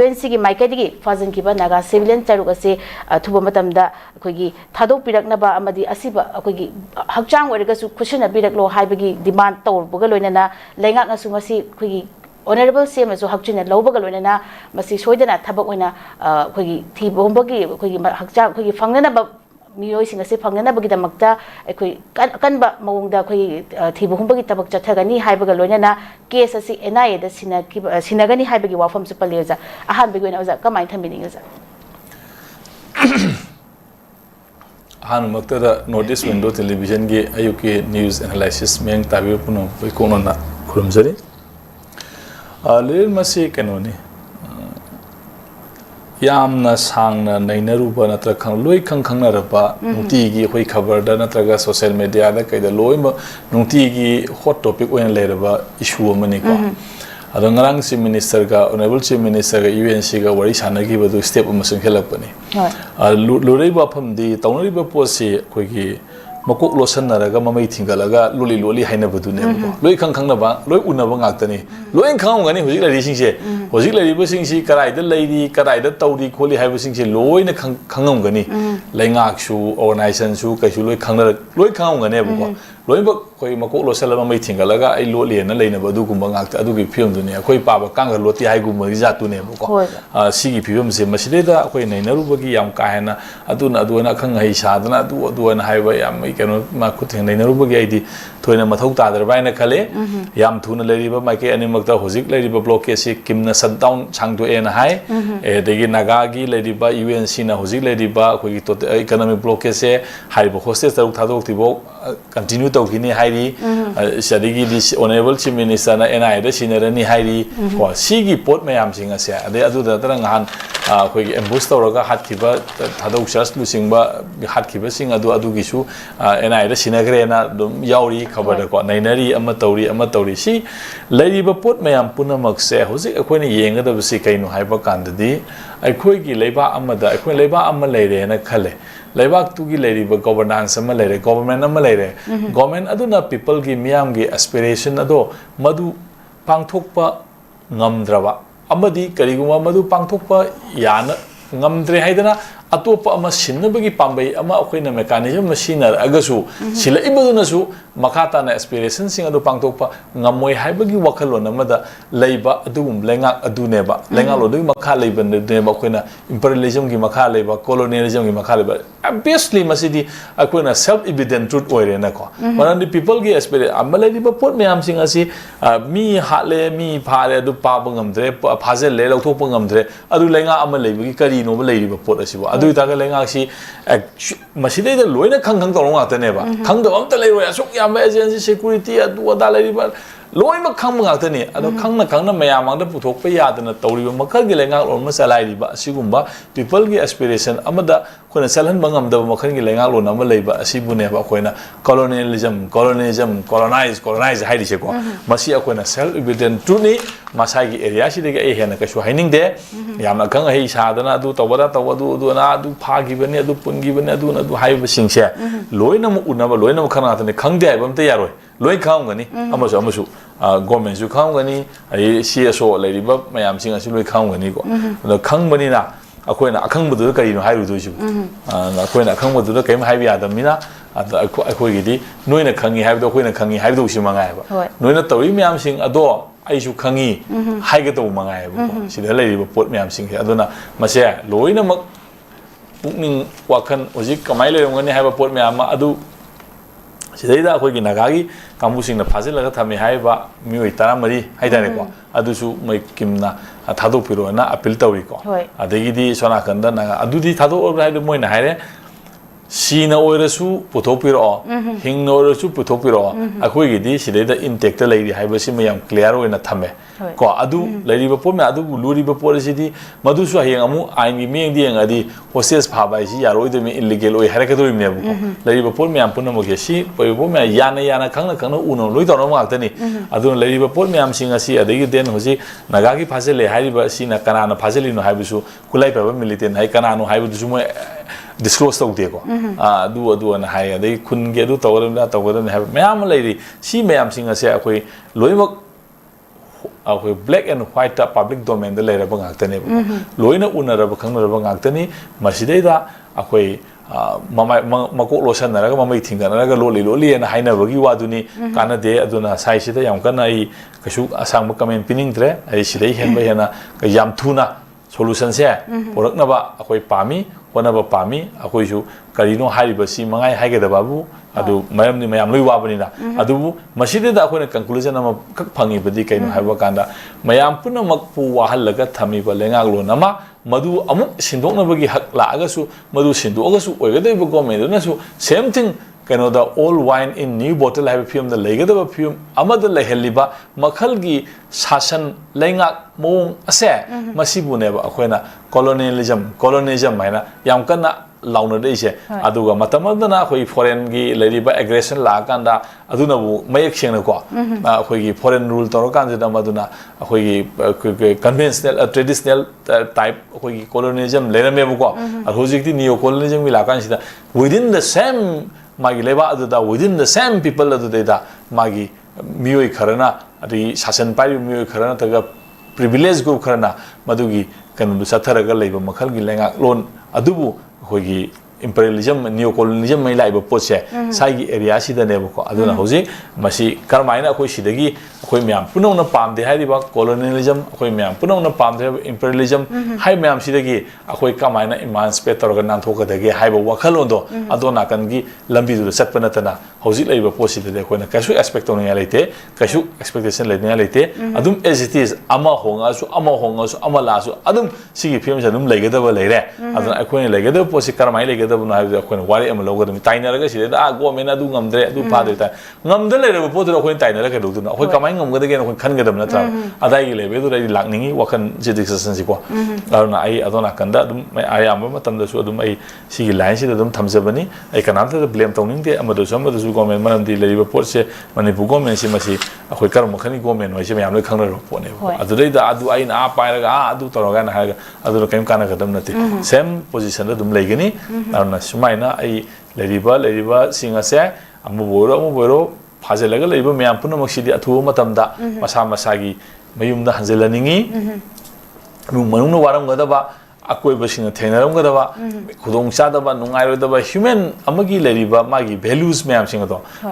UNC की माइकैदगी फाजन की Naga civilian तरुक असे थुब मतमदा अखोगी थादोक पिरकनबा अमदी असिबा अखोगी हक्चांग ओरगसु खुशिना पिरकलो हाइबगी डिमांड तौरबगा लोइनना लेंगाकनसु मसी अखोगी ऑनरेबल सीएम जो हक्चिना लौबगा लोइनना मसी सोइदना थबक ओइना अखोगी थीबोंबगी अखोगी हक्चांग अखोगी फंगनबा मियोइसिंग असे फंगनबगीदमक्ता अखोई कनबा मवंगदा अखोई थीबोंबगी तबक चथगनी हाइबगा लोइनना केस असी NIA दा सिनगनी हाइबगी वाफम सु पलेजा अहान बिगोइन ओजा कमाइ थमिनिंगजा अहान मक्तदा नोटिस विंडो टेलीविजन के अयुके न्यूज़ एनालिसिस मेंग ताबि पुनो कोनोना खुरमजरी लेर मसे कनोनी यामना सांगना नैनरुबा नत्र खंग लोई खंग खंगनरबा नुतीगी होई खबरदा नत्रगा सोशल मीडिया दा कैदा लोई नुतीगी हॉट टॉपिक ओइन लेरबा इशू अमनी को अदो ngarang chief minister ga honorable chief minister ga UNC ga wari sanagi badu step amasung helapani lurei ba phamdi taunari ba posi khoigi makok losan naraga mamai thingalaga loli haina badu ne loi khang khang na ba loi unaba ngaktani loi khang ngani hojik lari singse hojik lari ba singsi karai da leidi karai da tauri kholi haiba singse loi na khangam gani laingak su organization su kaisu loi khangna loi khang ngani ba loi ba koi makok losala mamai thingalaga ai lo le na leina badu gumba ngakta adugi film du ne koi pa ba kang loti hai gumba jatu ne ba sigi film se masile da koi nainaru bagi yam ka hena aduna khang hai sadana adu hai ba yam keno ma kutheng nainaru bagi aidi thoina mathau ta dar baina khale yam thuna leri ba maike animakta hojik leri ba block se kimna shutdown changdo en hai e degi naga gi leri ba UNC na hojik leri ba koi to economic block se hai ba hostage taruk thadok tibo continue to gini hairi sadigi di honorable chief minister na NIA da sinarani hairi ko sigi pot mayam singa se ade adu da tarang han khoi ambush tawraga hatkiba thadok chas lu singba hatkiba sing adu gisu NIA da sinagre na dum yauri khabar da ko nainari ama tauri si lairi ba pot mayam punamak se hoji akhoi ni yenga da si kainu haiba kandadi akhoi gi leiba amada akhoi leiba amma leire na khale leibak tu gi leri ba governance ama leire government ama leire government aduna people gi miyam gi aspiration ado madu pangthokpa ngamdraba amadi kariguma madu pangthokpa yana ngamdre haidana atopa ama sinnabagi pambai ama akoina mechanism machiner agasu sila ibaduna makata na aspiration sing adu pangthokpa ngamoi haibagi wakhalon amada leiba adugum lenga aduneba lenga lo du makha leiba neba akoina imperialism gi makha leiba colonialism gi makha leiba obviously masidi akoina self evident truth oire na ko manandi people gi aspiration amala di pot meam sing asi mi hatle mi phare adu pa bangamdre phajel le lauthok bangamdre adu lenga ama leiba gi kari no ba leiba pot asi adu itaga lenga si masidi da loina khang tawrong ngata neba khang da amta leiro asuk yam agency security adu ada leiba loima khang ngata ni adu khangna mayamang da puthok pa yadana tawriba makhal gi lenga lo ma salai riba asigumba people gi aspiration amada khona salhan bangam da makhal gi lenga lo na ma leiba asibune ba khoina colonialism colonize haidi se ko masi akoina self evident true ni masai gi area si de ga hena ka su haining de yamna khang hei sadana adu tawada adu na adu phagi bani adu pungi bani adu haiba singse loina mu unaba loina mu khana tane khang de aibam te yaroi loi khang gani amasu government su khang gani ai CSO leiriba mayam sing asi loi khang gani ko da khang bani na akoina akhang budu kari no hairu du su akoina akhang budu da kaim haibi adamina akoi gi di noina khangi haibu akoina khangi haibu si mangai ba noina tawi mayam sing ado ai su khangi haiga to mangai ba sida leiriba pot mayam sing aduna mase loina mak pukning wakhan ojik kamai leirongani haiba pot mayam adu sidaida akhoi gi nagagi kamusing na phajelaga thami haiba mioi taramari haidare ko adusu mai kimna thadok piro na appeal tawri ko adegi di sona kanda na adudi thadok haidu moi na haire sina oirasu puthopiro hingna oirasu puthopiro akhoi gi di sidaida intake ta leiri haiba si mayam clear oina thame ko adu leiri ba po me adu luri ba po si di madusu hayang amu aini meng di ngadi hostage phabai si yaroi de me illegal oi haraka dori me bu ko leiri ba po me am punna mo ge si po me yana khangna uno loi to no ma tani adu leiri ba po me am singa si adegi den hoji naga gi phasele hairi ba si na kana na phaseli no haibu su kulai pa ba militant hai kana no haibu du mo disclose tau de ko adu na hai adei khun ge adu tawram na hai mayam leiri si mayam singa se akoi loimak ꯑꯩꯈꯣꯏ black and ꯋꯥꯏꯠꯇ public ꯗꯣꯃꯦꯟꯗ ꯂꯩꯔꯕ ꯉꯥꯛꯇꯅꯦꯕ ꯂꯣꯏꯅ ꯎꯅꯔꯕ ꯈꯪꯅꯔꯕ ꯉꯥꯛꯇꯅꯤ ꯃꯁꯤꯗꯩꯗ ꯑꯩꯈꯣꯏ ꯃꯀꯣꯛ ꯂꯣꯠꯁꯟꯅꯔꯒ ꯃꯃꯩ ꯊꯤꯡꯒꯠꯅꯔꯒ ꯂꯣꯠꯂꯤ ꯍꯥꯏꯅꯕꯒꯤ ꯋꯥꯗꯨꯅꯤ ꯀꯥꯟꯅꯗꯦ ꯑꯗꯨꯅ ꯁꯥꯏꯁꯤꯗ ꯌꯥꯝ ꯀꯟꯅ ꯑꯩ ꯀꯩꯁꯨ ꯑꯁꯥꯡꯕ ꯀꯃꯦꯟ ꯄꯤꯅꯤꯡꯗ꯭ꯔꯦ ꯑꯩ ꯁꯤꯗꯩ ꯍꯦꯟꯕ ꯍꯦꯟꯅ ꯌꯥꯝ ꯊꯨꯅ ꯁꯣꯂꯨꯁꯟꯁꯦ ꯄꯨꯔꯛꯅꯕ ꯑꯩꯈꯣꯏ ꯄꯥꯝꯃꯤ ꯍꯣꯠꯅꯕ ꯄꯥꯝꯃꯤ ꯑꯩꯈꯣꯏꯁꯨ ꯀꯔꯤꯅꯣ ꯍꯥꯏꯔꯤꯕꯁꯤ ꯃꯉꯥꯏ ꯍꯥꯏꯒꯗꯕꯕꯨ ꯑꯗꯨ ꯃꯔꯝꯗꯤ ꯃꯌꯥꯝ ꯂꯣꯏ ꯋꯥꯕꯅꯤꯅ ꯑꯗꯨꯕꯨ ꯃꯁꯤꯗꯩꯗ ꯑꯩꯈꯣꯏꯅ ꯀꯟꯀ꯭ꯂꯨꯖꯟ ꯑꯃꯈꯛ ꯐꯪꯉꯤꯕꯗꯤ ꯀꯩꯅꯣ ꯍꯥꯏꯕ ꯀꯥꯟꯗ ꯃꯌꯥꯝ ꯄꯨꯝꯅꯃꯛꯄꯨ ꯋꯥꯍꯜꯂꯒ ꯊꯝꯃꯤꯕ ꯂꯩꯉꯥꯛꯂꯣꯟ ꯑꯃ ꯃꯗꯨ ꯑꯃꯨꯛ ꯁꯤꯟꯗꯣꯛꯅꯕꯒꯤ ꯍꯛ ꯂꯥꯛꯑꯒꯁꯨ ꯃꯗꯨ ꯁꯤꯟꯗꯣꯛꯑꯒꯁꯨ ꯑꯣꯏꯒꯗꯧꯔꯤꯕ ꯒꯣꯔꯃꯦꯟꯗꯨꯅꯁꯨ ꯁꯦꯝ ꯊꯤꯡ ꯀꯩꯅꯣꯗ ꯑꯣꯜ ꯋꯥꯏꯟ ꯏꯟ ꯅ꯭ꯌꯨ ꯕꯣꯇꯜ ꯍꯥꯏꯕ ꯐꯤꯕꯝꯗ ꯂꯩꯒꯗꯕ ꯐꯤꯕꯝ ꯑꯃꯗ ꯂꯩꯍꯜꯂꯤꯕ ꯃꯈꯜꯒꯤ ꯁꯥꯁꯟ ꯂꯩꯉꯥꯛ ꯃꯑꯣꯡ ꯑꯁꯦ ꯃꯁꯤꯕꯨꯅꯦꯕ ꯑꯩꯈꯣꯏꯅ ꯀꯣꯂꯣꯅꯤꯖꯝ ꯍꯥꯏꯅ ꯌꯥꯝ ꯀꯟꯅ ꯂꯥꯎꯅꯔꯛꯏꯁꯦ ꯑꯗꯨꯒ ꯃꯇꯝ ꯑꯃꯗꯅ ꯑꯩꯈꯣꯏ ꯐꯣꯔꯦꯟꯒꯤ ꯂꯩꯔꯤꯕ ꯑꯦꯒ꯭ꯔꯦꯁꯟ ꯂꯥꯛꯑꯀꯥꯟꯗ ꯑꯗꯨꯅꯕꯨ ꯃꯌꯦꯛ ꯁꯦꯡꯅꯀꯣ ꯑꯩꯈꯣꯏꯒꯤ ꯐꯣꯔꯦꯟ ꯔꯨꯜ ꯇꯧꯔꯀꯥꯟꯁꯤꯗ ꯃꯗꯨꯅ ꯑꯩꯈꯣꯏꯒꯤ ꯀꯟꯚꯦꯟꯁꯅꯦꯜ ꯇ꯭ꯔꯦꯗꯤꯁꯅꯦꯜ ꯇꯥꯏꯞ ꯑꯩꯈꯣꯏꯒꯤ ꯀꯣꯂꯣꯅꯤꯖꯝ ꯂꯩꯔꯝꯃꯦꯕꯀꯣ ꯑꯗꯣ ꯍꯧꯖꯤꯛꯇꯤ ꯅꯤꯌꯣ ꯀꯣꯂꯣꯅꯤꯖꯝꯒꯤ ꯂꯥꯛꯀꯥꯟꯁꯤꯗ ꯋꯤꯗꯤꯟ ꯗ ꯁꯦꯝ मागी लेबा अदुदा विदिन द सेम पीपल अदुदैदा मागी मियोय खरना अदि शासन पाइ मियोय खरना तगा प्रिविलेज ग्रुप खरना मदुगी कनु सथरगा लेबा मखलगी लेंगा लोन अदुबु होगी imperialism neocolonialism mai laiba poche saigi area sidanebako aduna hoji masi karmaina khoi sidagi khoi myam punona pamde haiba colonialism khoi myam punona pamde imperialism hai myam sidagi khoi kamaina emancipate torga nanthokadagi haiba wakhalondo adona kangi lambi du satpana tana hoji laiba posidade khoi na kasu expect tonia leite kasu expectation leite leite adum as it is ama hongasu ama lasu adum sigi film adum legadaba leire aduna khoi legadaba posi karmai legadaba ꯗꯕꯅ ꯍꯥꯏꯕꯗ ꯑꯩꯈꯣꯏꯅ ꯋꯥꯔꯤ ꯑꯃ ꯂꯧꯒꯗꯕꯅꯤ ꯇꯥꯏꯅꯔꯒ ꯁꯤꯗꯩꯗ government ꯑꯗꯨ ꯉꯝꯗ꯭ꯔꯦ ꯑꯗꯨ ꯐꯥꯗ꯭ꯔꯦ ꯇꯥꯏ ꯉꯝꯗ ꯂꯩꯔꯕ ꯄꯣꯠꯇꯨꯗ ꯑꯩꯈꯣꯏꯅ ꯇꯥꯏꯅꯔꯒ ꯀꯩꯗꯧꯗꯣꯏꯅꯣ ꯑꯩꯈꯣꯏ ꯀꯃꯥꯏꯅ ꯉꯝꯒꯗꯒꯦꯅ ꯑꯩꯈꯣꯏ ꯈꯟꯒꯗꯕ ꯅꯠꯇ꯭ꯔꯥ ꯑꯗꯥꯏꯒꯤ ꯂꯦꯚꯦꯜꯗꯨꯗ ꯑꯩ ꯂꯥꯛꯅꯤꯡꯉꯤ ꯋꯥꯈꯜꯁꯦ ꯗꯤꯁꯀꯁꯟꯁꯤꯀꯣ ꯑꯗꯨꯅ ꯑꯩ ꯑꯗꯣ ꯅꯥꯀꯟꯗ ꯑꯗꯨꯝ ꯑꯌꯥꯝꯕ ꯃꯇꯝꯗꯁꯨ ꯑꯗꯨꯝ ꯑꯩ ꯁꯤꯒꯤ ꯂꯥꯏꯟꯁꯤꯗ ꯑꯗꯨꯝ ꯊꯝꯖꯕꯅꯤ ꯑꯩ ꯀꯅꯥꯝꯇꯗ ꯕ꯭ꯂꯦꯝ ꯇꯧꯅꯤꯡꯗꯦ ꯑꯃꯗꯁꯨ ꯒꯣꯔꯃꯦꯟ ꯃꯔꯝꯗꯤ ꯂꯩꯔꯤꯕ ꯄꯣꯠꯁꯦ ꯃꯅꯤꯄꯨꯔ ꯒꯣꯔꯃꯦꯟꯁꯤ ꯃꯁꯤ ꯑꯩꯈꯣꯏ ꯀꯔꯝꯕ ꯃꯈꯜꯒꯤ ꯒꯣꯔꯃꯦꯟ ꯍꯥꯏꯁꯦ ꯃꯌꯥꯝ ꯂꯣꯏ ꯈꯪꯅꯔꯕ ꯄꯣꯠꯅꯦꯕ ꯑꯗꯨꯗꯩꯗ ꯑꯗꯨ ꯑꯩꯅ ꯄꯥꯏꯔꯒ ꯑꯗꯨ ꯇꯧꯔꯒꯥꯅ ꯍꯥꯏꯔꯒ ꯑꯗꯨꯅ ꯀꯩꯝ ꯀꯥꯟꯅꯒꯗꯕ ꯅꯠꯇꯦ ꯁꯦꯝ ꯄꯣꯖꯤꯁꯟꯗ ꯑꯗꯨꯝ ꯂꯩꯒꯅꯤ ꯑꯗꯨꯅ ꯁꯨꯃꯥꯏꯅ ꯑꯩ ꯂꯩꯔꯤꯕ ꯁꯤꯡ ꯑꯁꯦ ꯑꯃꯕꯨ ꯑꯣꯏꯔꯣ ꯐꯥꯖꯤꯜꯂꯒ ꯂꯩꯕ ꯃꯌꯥꯝ ꯄꯨꯝꯅꯃꯛꯁꯤꯗꯤ ꯑꯊꯨꯕ ꯃꯇꯝꯗ ꯃꯁꯥ ꯃꯁꯥꯒꯤ ꯃꯌꯨꯝꯗ ꯍꯟꯖꯤꯜꯂꯅꯤꯡꯉꯤ ꯏꯃꯨꯡ ꯃꯅꯨꯡꯅ ꯋꯥꯔꯝꯒꯗꯕ ꯑꯀꯣꯏꯕꯁꯤꯡꯅ ꯊꯦꯡꯅꯔꯝꯒꯗꯕ ꯈꯨꯗꯣꯡꯆꯥꯗꯕ ꯅꯨꯡꯉꯥꯏꯔꯣꯏꯗꯕ ꯍ꯭ꯌꯨꯃꯦꯟ ꯑꯃꯒꯤ ꯂꯩꯔꯤꯕ ꯃꯥꯒꯤ ꯚꯦꯂꯨꯁ ꯃꯌꯥꯝꯁꯤꯡ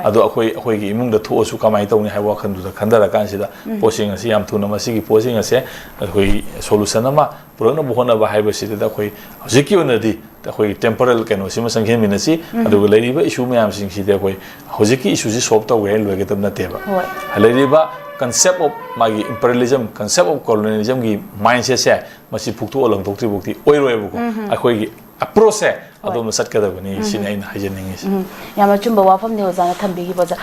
ꯑꯗꯣ ꯑꯩꯈꯣꯏꯒꯤ ꯏꯃꯨꯡꯗ ꯊꯣꯛꯑꯁꯨ ꯀꯃꯥꯏꯅ ꯇꯧꯅꯤ ꯍꯥꯏꯕ ꯋꯥꯈꯜꯗꯨꯗ ꯈꯟꯊꯔꯀꯥꯟꯁꯤꯗ ꯄꯣꯠꯁꯤꯡ ꯑꯁꯤ ꯌꯥꯝ ꯊꯨꯅ ꯃꯁꯤꯒꯤ ꯄꯣꯠꯁꯤꯡ ꯑꯁꯦ ꯑꯩꯈꯣꯏ ꯁꯣꯂꯨꯁꯟ ꯑꯃ ꯄꯨꯔꯛꯅꯕ ꯍꯣꯠꯅꯕ ꯍꯥꯏꯕꯁꯤꯗ ꯑꯩꯈꯣꯏ ꯍꯧꯖꯤꯛꯀꯤ ꯑꯣꯏꯅꯗꯤ ꯑꯩꯈꯣꯏ ꯇꯦꯝꯄꯣꯔꯦꯜ ꯀꯩꯅꯣꯁꯤꯃ ꯆꯪꯁꯤꯟꯃꯤꯟꯅꯁꯤ ꯑꯗꯨꯒ ꯂꯩꯔꯤꯕ ꯏꯁꯨ ꯃꯌꯥꯝꯁꯤꯡꯁꯤꯗꯤ ꯑꯩꯈꯣꯏ ꯍꯧꯖꯤꯛꯀꯤ ꯏꯁꯨꯁꯤ ꯁꯣꯜꯕ ꯇꯧꯒꯦ ꯍꯥꯏꯅ ꯂꯣꯏꯒꯗꯕ ꯅꯠꯇꯦꯕ ꯂꯩꯔꯤꯕ concept of magi imperialism concept of colonialism gi mindset se masi phuktu olang thokti bukti oiroi buko akhoi gi approach se adom sat kadabani sine aina hajeningi yama chumba wafam ne ozana thambi gi boza